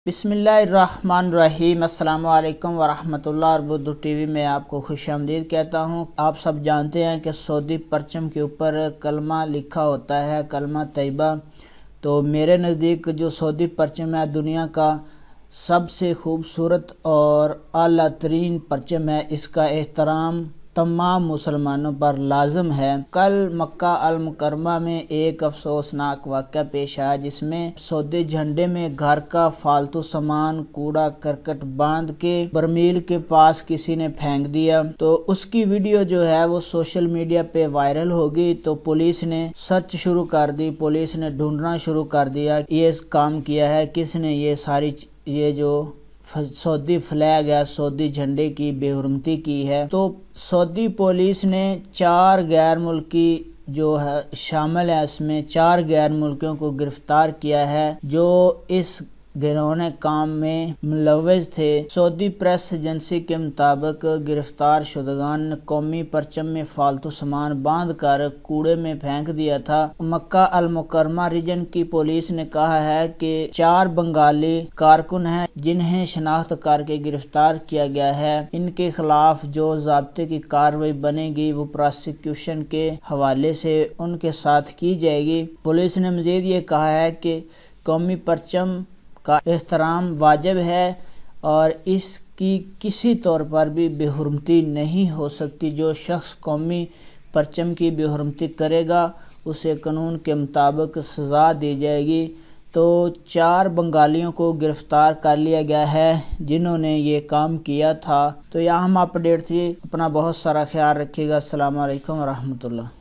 بسم اللہ الرحمن الرحیم۔ السلام علیکم ورحمۃ اللہ۔ اور بدو ٹی وی میں آپ کو خوش آمدید کہتا ہوں۔ آپ سب جانتے ہیں کہ سعودی پرچم کے اوپر کلمہ لکھا ہوتا ہے، کلمہ طیبہ۔ تو میرے نزدیک جو سعودی پرچم ہے دنیا کا سب سے خوبصورت اور اعلیٰ ترین پرچم ہے۔ اس کا احترام تمام مسلمانوں پر لازم ہے۔ کل مکہ المکرمہ میں ایک افسوسناک واقعہ پیش آیا جس میں سعودی جھنڈے میں گھر کا فالتو سامان کوڑا کرکٹ باندھ کے برمیل کے پاس کسی نے پھینک دیا، تو اس کی ویڈیو جو ہے وہ سوشل میڈیا پہ وائرل ہوگی۔ تو پولیس نے سرچ شروع کر دی، پولیس نے ڈھونڈنا شروع کر دیا یہ کام کیا ہے کس نے، یہ جو سعودی فلیگ ہے، سعودی جھنڈے کی بے حرمتی کی ہے۔ تو سعودی پولیس نے 4 غیر ملکی جو ہے شامل ہے، اس میں 4 غیر ملکیوں کو گرفتار کیا ہے جو اس گھناؤنے کام میں ملوث تھے۔ سعودی پریس ایجنسی کے مطابق گرفتار شدگان نے قومی پرچم میں فالتو سامان باندھ کر کوڑے میں پھینک دیا تھا۔ مکہ المکرمہ ریجن کی پولیس نے کہا ہے کہ 4 بنگالی کارکن ہیں جنہیں شناخت کر کے گرفتار کیا گیا ہے۔ ان کے خلاف جو ضابطے کی کارروائی بنے گی وہ پراسیکیوشن کے حوالے سے ان کے ساتھ کی جائے گی۔ پولیس نے مزید یہ کہا ہے کہ قومی پرچم کا احترام واجب ہے اور اس کی کسی طور پر بھی بے حرمتی نہیں ہو سکتی۔ جو شخص قومی پرچم کی بے حرمتی کرے گا اسے قانون کے مطابق سزا دی جائے گی۔ تو 4 بنگالیوں کو گرفتار کر لیا گیا ہے جنہوں نے یہ کام کیا تھا۔ تو یہاں ہم اپڈیٹ تھی، اپنا بہت سارا خیال رکھیے گا۔ السلام علیکم ورحمۃ اللہ۔